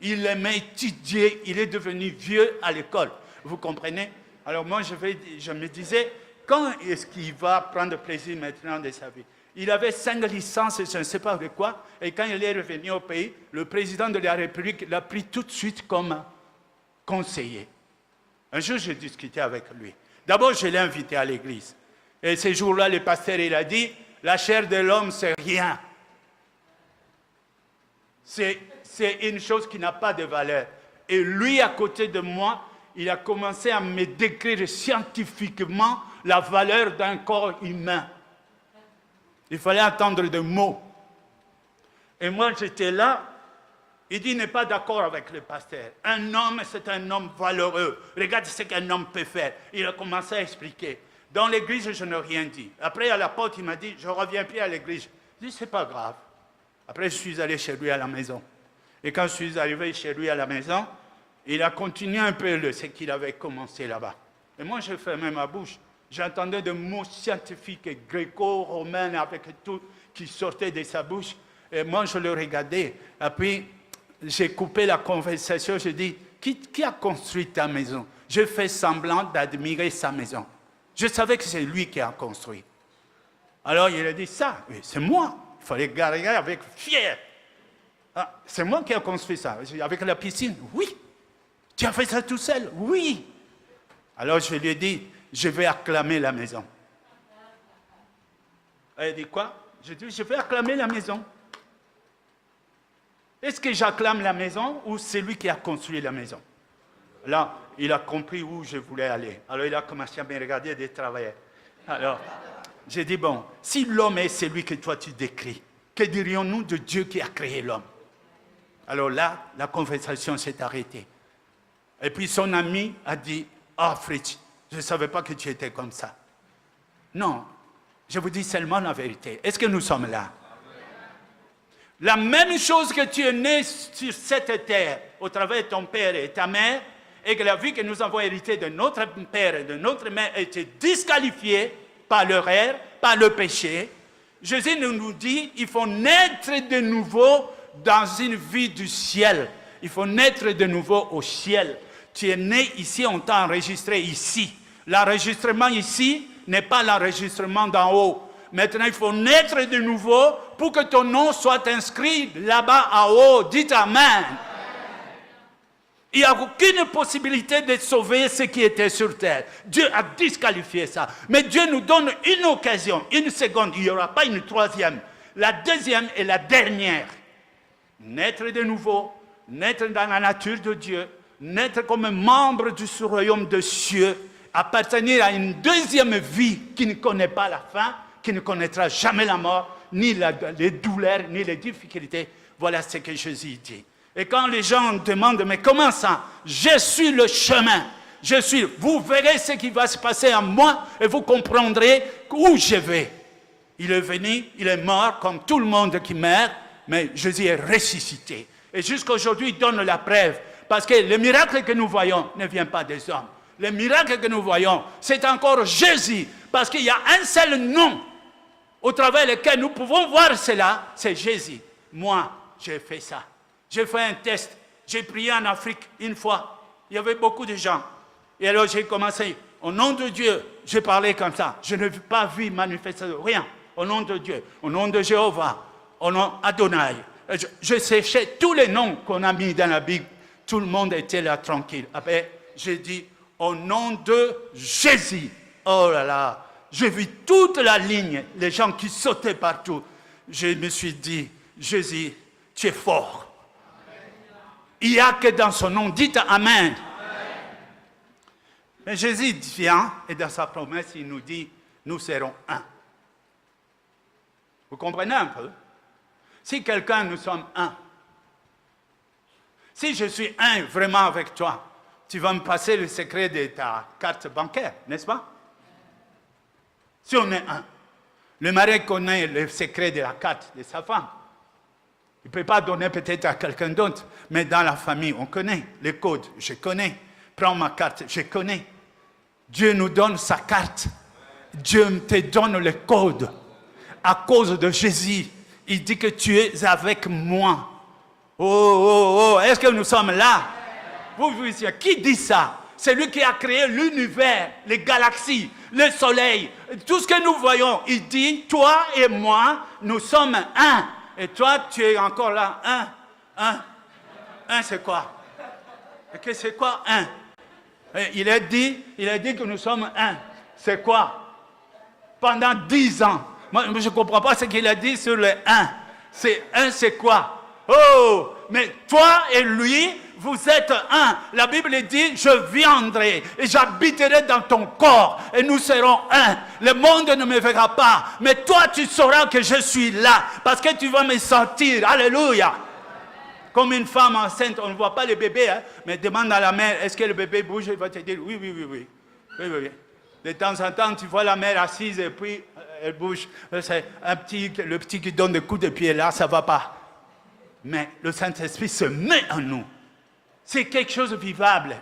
Il aimait étudier, il est devenu vieux à l'école. Vous comprenez? Alors moi, je me disais, quand est-ce qu'il va prendre plaisir maintenant de sa vie? Il avait 5 licences, je ne sais pas de quoi, et quand il est revenu au pays, le président de la République l'a pris tout de suite comme conseiller. Un jour, j'ai discuté avec lui. D'abord, je l'ai invité à l'église. Et ce jour-là, le pasteur, il a dit, la chair de l'homme, c'est rien. C'est une chose qui n'a pas de valeur. Et lui, à côté de moi, il a commencé à me décrire scientifiquement la valeur d'un corps humain. Il fallait entendre des mots. Et moi, j'étais là. Il dit, il n'est pas d'accord avec le pasteur. Un homme, c'est un homme valeureux. Regarde ce qu'un homme peut faire. Il a commencé à expliquer. Dans l'église, je n'ai rien dit. Après, à la porte, il m'a dit, je ne reviens plus à l'église. Je dis, c'est pas grave. Après, je suis allé chez lui à la maison. Et quand je suis arrivé chez lui à la maison, il a continué un peu ce qu'il avait commencé là-bas. Et moi, je fermais ma bouche. J'entendais des mots scientifiques et gréco-romains avec tout qui sortait de sa bouche. Et moi, je le regardais. Et puis, j'ai coupé la conversation. Je dis, qui a construit ta maison? Je fais semblant d'admirer sa maison. Je savais que c'est lui qui a construit. Alors, il a dit, ça, c'est moi. Il fallait garder avec fier. Ah, c'est moi qui ai construit ça. Avec la piscine? Oui. Tu as fait ça tout seul? Oui. Alors, je lui ai dit, je vais acclamer la maison. Elle a dit, quoi? Je dis, je vais acclamer la maison. Est-ce que j'acclame la maison ou c'est lui qui a construit la maison? Là, il a compris où je voulais aller. Alors, il a commencé à me regarder et à travailler. Alors, j'ai dit, bon, si l'homme est celui que toi tu décris, que dirions-nous de Dieu qui a créé l'homme? Alors là, la conversation s'est arrêtée. Et puis son ami a dit, ah Fritz, je ne savais pas que tu étais comme ça. Non, je vous dis seulement la vérité. Est-ce que nous sommes là? La même chose que tu es né sur cette terre, au travers de ton père et ta mère, et que la vie que nous avons héritée de notre père et de notre mère était disqualifiée par leur ère, par le péché. Jésus nous dit, il faut naître de nouveau dans une vie du ciel. Il faut naître de nouveau au ciel. Tu es né ici, on t'a enregistré ici. L'enregistrement ici n'est pas l'enregistrement d'en haut. Maintenant, il faut naître de nouveau pour que ton nom soit inscrit là-bas en haut. Dites Amen. Il n'y a aucune possibilité de sauver ceux qui étaient sur terre. Dieu a disqualifié ça. Mais Dieu nous donne une occasion, une seconde. Il n'y aura pas une troisième. La deuxième et la dernière. Naître de nouveau, naître dans la nature de Dieu, naître comme membre du royaume de cieux, appartenir à une deuxième vie qui ne connaît pas la fin, qui ne connaîtra jamais la mort, ni les douleurs, ni les difficultés. Voilà ce que Jésus dit. Et quand les gens demandent, mais comment ça? Je suis le chemin. Vous verrez ce qui va se passer en moi et vous comprendrez où je vais. Il est venu, il est mort comme tout le monde qui meurt, mais Jésus est ressuscité. Et jusqu'à aujourd'hui, il donne la preuve. Parce que le miracle que nous voyons ne vient pas des hommes. Le miracle que nous voyons, c'est encore Jésus. Parce qu'il y a un seul nom au travers lequel nous pouvons voir cela, c'est Jésus. Moi, j'ai fait ça. J'ai fait un test. J'ai prié en Afrique une fois. Il y avait beaucoup de gens. Et alors j'ai commencé. Au nom de Dieu, j'ai parlé comme ça. Je n'ai pas vu manifestation, rien. Au nom de Dieu, au nom de Jéhovah, au nom d'Adonai. Je séchais tous les noms qu'on a mis dans la Bible. Tout le monde était là tranquille. Après, j'ai dit, au nom de Jésus. Oh là là, j'ai vu toute la ligne, les gens qui sautaient partout. Je me suis dit, Jésus, tu es fort. Il n'y a que dans son nom. Dites Amen. Mais Jésus vient et dans sa promesse, il nous dit, nous serons un. Vous comprenez un peu? Si quelqu'un, nous sommes un. Si je suis un vraiment avec toi, tu vas me passer le secret de ta carte bancaire, n'est-ce pas? Si on est un. Le mari connaît le secret de la carte de sa femme. Il ne peut pas donner peut-être à quelqu'un d'autre, mais dans la famille, on connaît les codes, je connais. Prends ma carte, je connais. Dieu nous donne sa carte. Dieu te donne le code. À cause de Jésus, il dit que tu es avec moi. Oh, est-ce que nous sommes là? Vous, qui dit ça? C'est lui qui a créé l'univers, les galaxies, le soleil, tout ce que nous voyons. Il dit, toi et moi, nous sommes un. Et toi, tu es encore là, un, c'est quoi? Et c'est quoi un? Il a dit que nous sommes un. C'est quoi? Pendant 10 ans. Moi, je ne comprends pas ce qu'il a dit sur le un. C'est quoi? Oh, mais toi et lui, vous êtes un. La Bible dit, je viendrai et j'habiterai dans ton corps et nous serons un. Le monde ne me verra pas, mais toi tu sauras que je suis là parce que tu vas me sentir. Alléluia. Comme une femme enceinte, on ne voit pas le bébé, hein, mais demande à la mère, est-ce que le bébé bouge? Elle va te dire, oui. De temps en temps, tu vois la mère assise et puis elle bouge. C'est le petit qui donne des coups de pied là, ça ne va pas. Mais le Saint-Esprit se met en nous. C'est quelque chose de vivable.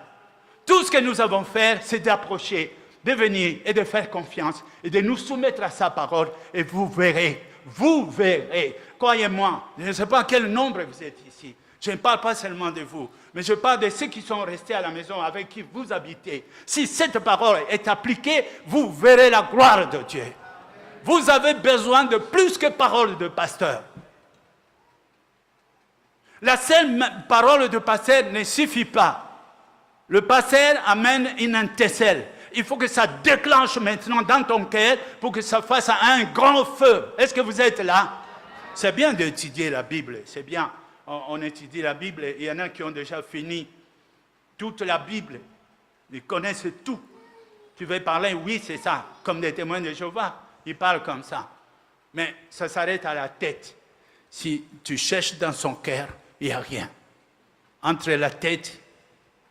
Tout ce que nous avons fait, c'est d'approcher, de venir et de faire confiance et de nous soumettre à sa parole et vous verrez. Croyez-moi, je ne sais pas quel nombre vous êtes ici. Je ne parle pas seulement de vous, mais je parle de ceux qui sont restés à la maison avec qui vous habitez. Si cette parole est appliquée, vous verrez la gloire de Dieu. Vous avez besoin de plus que parole de pasteur. La seule parole de pasteur ne suffit pas. Le pasteur amène une intercelle. Il faut que ça déclenche maintenant dans ton cœur pour que ça fasse un grand feu. Est-ce que vous êtes là? C'est bien d'étudier la Bible, c'est bien. On étudie la Bible, il y en a qui ont déjà fini toute la Bible. Ils connaissent tout. Tu veux parler, oui, c'est ça. Comme des témoins de Jéhovah, ils parlent comme ça. Mais ça s'arrête à la tête. Si tu cherches dans son cœur, il n'y a rien. Entre la tête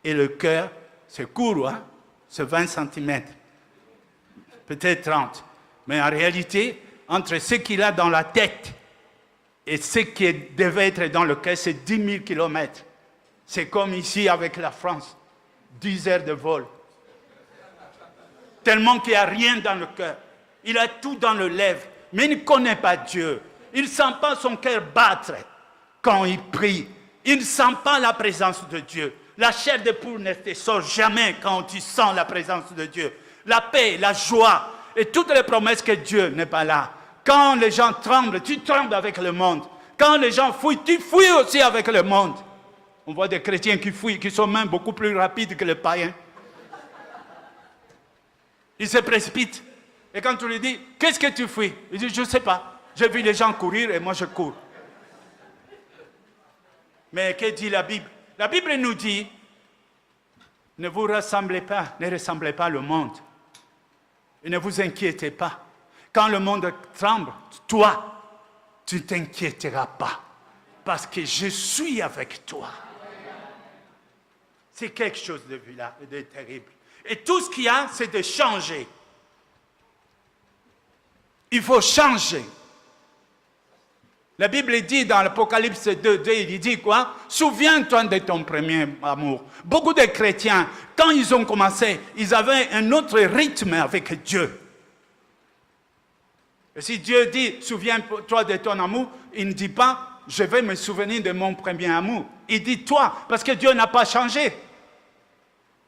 et le cœur, c'est court, hein? C'est 20 cm. Peut-être 30. Mais en réalité, entre ce qu'il a dans la tête et ce qui devait être dans le cœur, c'est 10 000 km. C'est comme ici avec la France. 10 heures de vol. Tellement qu'il n'y a rien dans le cœur. Il a tout dans le lèvre, mais il ne connaît pas Dieu. Il ne sent pas son cœur battre quand il prie. Il ne sent pas la présence de Dieu. La chair de poule ne te sort jamais quand tu sens la présence de Dieu. La paix, la joie et toutes les promesses que Dieu n'est pas là. Quand les gens tremblent, tu trembles avec le monde. Quand les gens fouillent, tu fouilles aussi avec le monde. On voit des chrétiens qui fouillent, qui sont même beaucoup plus rapides que les païens. Ils se précipitent. Et quand tu lui dis, qu'est-ce que tu fouilles? Il dit, je ne sais pas. J'ai vu les gens courir et moi je cours. Mais que dit la Bible? La Bible nous dit, ne vous ressemblez pas, ne ressemblez pas au monde. Et ne vous inquiétez pas. Quand le monde tremble, toi, tu ne t'inquiéteras pas. Parce que je suis avec toi. C'est quelque chose de terrible. Et tout ce qu'il y a, c'est de changer. Il faut changer. La Bible dit dans l'Apocalypse 2, il dit quoi? Souviens-toi de ton premier amour. Beaucoup de chrétiens, quand ils ont commencé, ils avaient un autre rythme avec Dieu. Et si Dieu dit, souviens-toi de ton amour, il ne dit pas, je vais me souvenir de mon premier amour. Il dit toi, parce que Dieu n'a pas changé.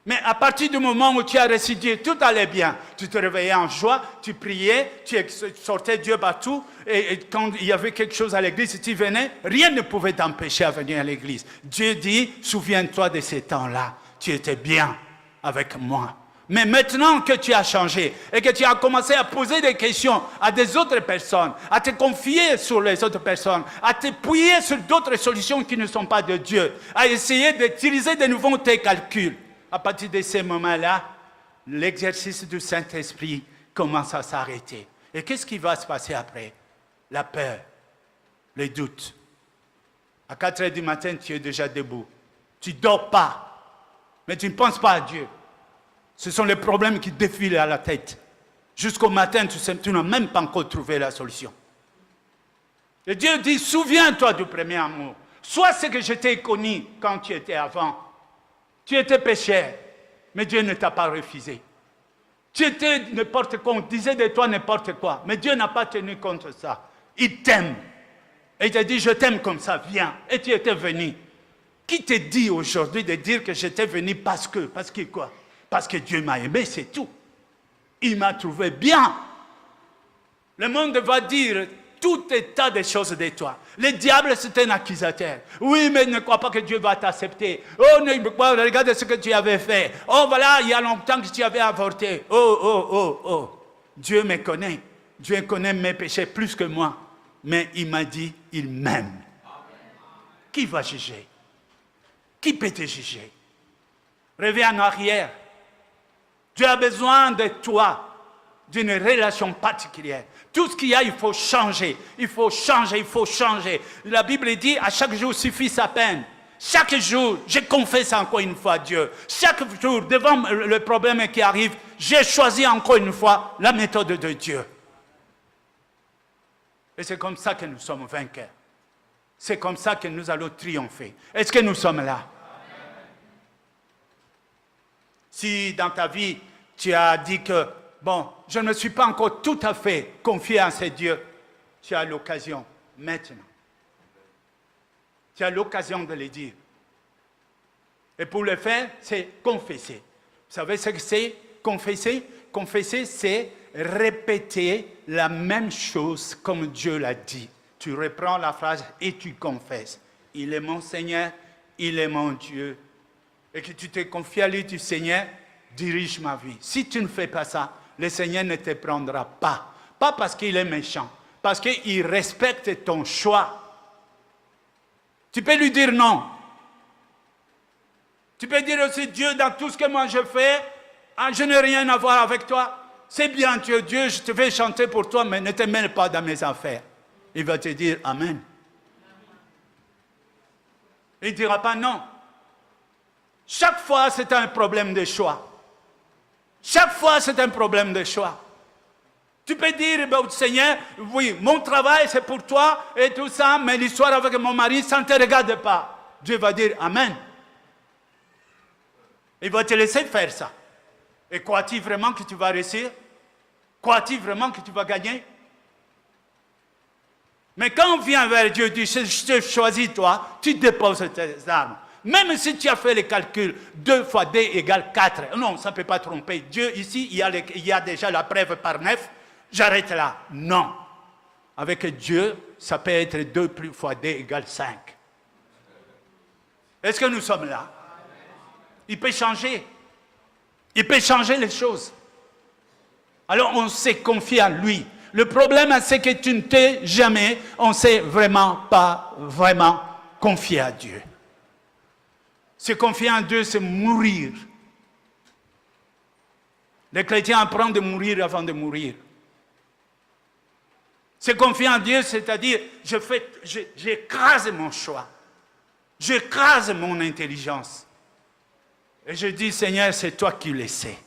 Mais à partir du moment où tu as reçu Dieu, tout allait bien. Tu te réveillais en joie, tu priais, tu sortais Dieu partout. Et quand il y avait quelque chose à l'église, si tu venais, rien ne pouvait t'empêcher à venir à l'église. Dieu dit, souviens-toi de ces temps-là. Tu étais bien avec moi. Mais maintenant que tu as changé et que tu as commencé à poser des questions à des autres personnes, à te confier sur les autres personnes, à t'appuyer sur d'autres solutions qui ne sont pas de Dieu, à essayer d'utiliser de nouveau tes calculs, à partir de ces moments-là, l'exercice du Saint-Esprit commence à s'arrêter. Et qu'est-ce qui va se passer après? La peur, les doutes. À 4 heures du matin, tu es déjà debout. Tu ne dors pas, mais tu ne penses pas à Dieu. Ce sont les problèmes qui défilent à la tête. Jusqu'au matin, tu n'as même pas encore trouvé la solution. Et Dieu dit, souviens-toi du premier amour. Sois ce que je t'ai connu quand tu étais avant. Tu étais pécheur, mais Dieu ne t'a pas refusé. Tu étais n'importe quoi, on disait de toi n'importe quoi, mais Dieu n'a pas tenu compte de ça. Il t'aime. Et il t'a dit, je t'aime comme ça, viens. Et tu étais venu. Qui te dit aujourd'hui de dire que j'étais venu parce que quoi? Parce que Dieu m'a aimé, c'est tout. Il m'a trouvé bien. Le monde va dire tout état de choses de toi. Le diable, c'est un accusateur. Oui, mais ne crois pas que Dieu va t'accepter. Oh, regarde ce que tu avais fait. Oh, voilà, il y a longtemps que tu avais avorté. Oh. Dieu me connaît. Dieu connaît mes péchés plus que moi. Mais il m'a dit, il m'aime. Qui va juger? Qui peut te juger? Reviens en arrière. Dieu a besoin de toi, d'une relation particulière. Tout ce qu'il y a, il faut changer. Il faut changer. La Bible dit, à chaque jour suffit sa peine. Chaque jour, je confesse encore une fois à Dieu. Chaque jour, devant le problème qui arrive, j'ai choisi encore une fois la méthode de Dieu. Et c'est comme ça que nous sommes vainqueurs. C'est comme ça que nous allons triompher. Est-ce que nous sommes là? Si dans ta vie, tu as dit que, bon, je ne me suis pas encore tout à fait confié à ce Dieu, tu as l'occasion maintenant. Tu as l'occasion de le dire. Et pour le faire, c'est confesser. Vous savez ce que c'est confesser? Confesser, c'est répéter la même chose comme Dieu l'a dit. Tu reprends la phrase et tu confesses. Il est mon Seigneur, il est mon Dieu. Et que tu te confies à lui, tu dis, Seigneur, dirige ma vie. Si tu ne fais pas ça, le Seigneur ne te prendra pas. Pas parce qu'il est méchant, parce qu'il respecte ton choix. Tu peux lui dire non. Tu peux dire aussi, Dieu, dans tout ce que moi je fais, je n'ai rien à voir avec toi. C'est bien, tu es Dieu, je te fais chanter pour toi, mais ne te mêle pas dans mes affaires. Il va te dire Amen. Il ne dira pas non. Chaque fois, c'est un problème de choix. Chaque fois, c'est un problème de choix. Tu peux dire, Seigneur, oui, mon travail, c'est pour toi et tout ça, mais l'histoire avec mon mari, ça ne te regarde pas. Dieu va dire Amen. Il va te laisser faire ça. Et crois-tu vraiment que tu vas réussir? Crois-tu vraiment que tu vas gagner? Mais quand on vient vers Dieu, dit, je te choisis toi, tu déposes tes armes. Même si tu as fait les calculs, 2 fois 2 égale 4. Non, ça ne peut pas tromper. Dieu, ici, il y a déjà la preuve par 9. J'arrête là. Non. Avec Dieu, ça peut être 2 fois 2 égale 5. Est-ce que nous sommes là? Il peut changer. Il peut changer les choses. Alors on s'est confié à lui. Le problème, c'est que tu ne t'es jamais, on ne s'est vraiment pas confié à Dieu. Se confier en Dieu, c'est mourir. Les chrétiens apprennent de mourir avant de mourir. Se confier en Dieu, c'est-à-dire, j'écrase mon choix. J'écrase mon intelligence. Et je dis, Seigneur, c'est toi qui le sais.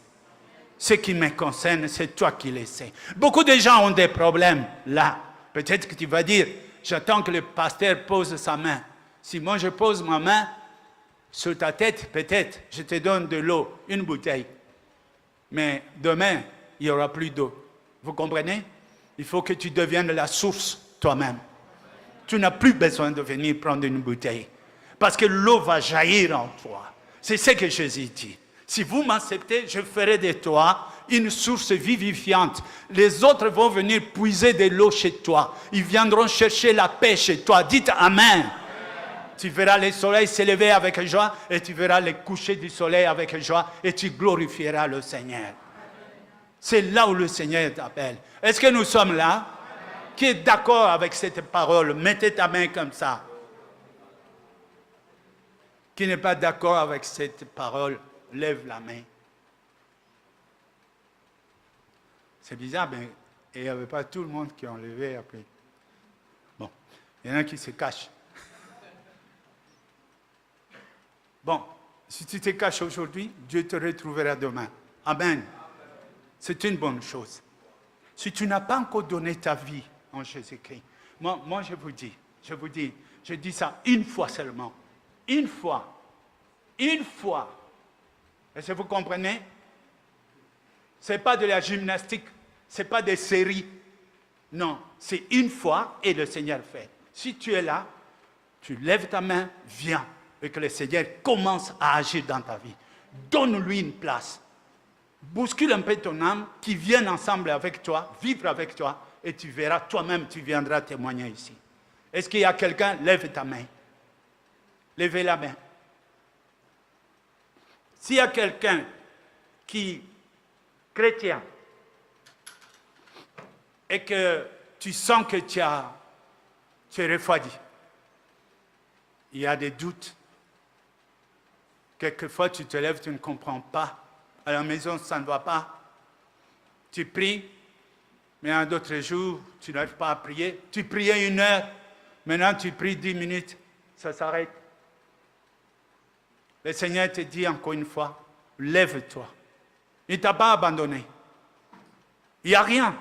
Ce qui me concerne, c'est toi qui le sais. Beaucoup de gens ont des problèmes là. Peut-être que tu vas dire, j'attends que le pasteur pose sa main. Si moi je pose ma main sur ta tête, peut-être, je te donne de l'eau, une bouteille. Mais demain, il n'y aura plus d'eau. Vous comprenez? Il faut que tu deviennes la source toi-même. Tu n'as plus besoin de venir prendre une bouteille. Parce que l'eau va jaillir en toi. C'est ce que Jésus dit. Si vous m'acceptez, je ferai de toi une source vivifiante. Les autres vont venir puiser de l'eau chez toi. Ils viendront chercher la paix chez toi. Dites Amen. Tu verras le soleil s'élever avec joie et tu verras le coucher du soleil avec joie et tu glorifieras le Seigneur. C'est là où le Seigneur t'appelle. Est-ce que nous sommes là? Qui est d'accord avec cette parole? Mettez ta main comme ça. Qui n'est pas d'accord avec cette parole? Lève la main. C'est bizarre, mais il n'y avait pas tout le monde qui a levé après. Bon, il y en a qui se cachent. Bon, si tu te caches aujourd'hui, Dieu te retrouvera demain. Amen. C'est une bonne chose. Si tu n'as pas encore donné ta vie en Jésus-Christ, moi je vous dis, je dis ça une fois seulement. Une fois. Est-ce que vous comprenez? Ce n'est pas de la gymnastique, ce n'est pas des séries. Non, c'est une fois et le Seigneur fait. Si tu es là, tu lèves ta main, viens, et que le Seigneur commence à agir dans ta vie. Donne-lui une place. Bouscule un peu ton âme, qui vienne ensemble avec toi, vivre avec toi, et tu verras toi-même, tu viendras témoigner ici. Est-ce qu'il y a quelqu'un? Lève ta main. Levez la main. S'il y a quelqu'un qui, chrétien, et que tu sens que tu es refroidi, il y a des doutes, quelquefois tu te lèves, tu ne comprends pas, à la maison ça ne va pas, tu pries, mais un d'autres jours, tu n'arrives pas à prier, tu priais 1 heure, maintenant tu pries 10 minutes, ça s'arrête. Le Seigneur te dit encore une fois, lève-toi. Il ne t'a pas abandonné. Il n'y a rien.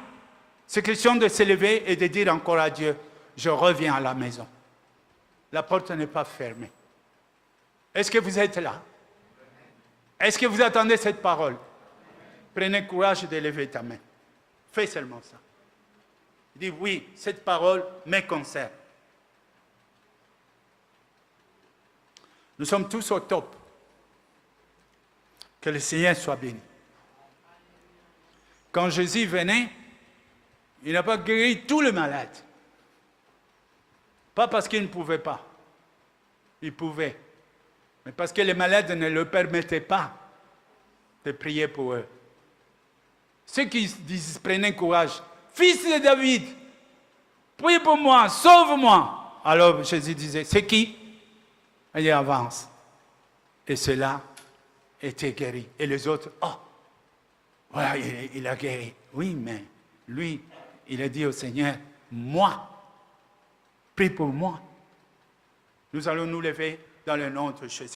C'est question de se lever et de dire encore à Dieu, je reviens à la maison. La porte n'est pas fermée. Est-ce que vous êtes là? Est-ce que vous attendez cette parole? Prenez courage de lever ta main. Fais seulement ça. Dis oui, cette parole me concerne. Nous sommes tous au top. Que le Seigneur soit béni. Quand Jésus venait, il n'a pas guéri tous les malades. Pas parce qu'il ne pouvait pas. Il pouvait. Mais parce que les malades ne le permettaient pas de prier pour eux. Ceux qui disent, prenez courage. Fils de David, prie pour moi, sauve-moi. Alors Jésus disait, c'est qui? Il avance. Et cela était guéri. Et les autres, oh, voilà, il a guéri. Oui, mais lui, il a dit au Seigneur, moi, prie pour moi. Nous allons nous lever dans le nom de Jésus.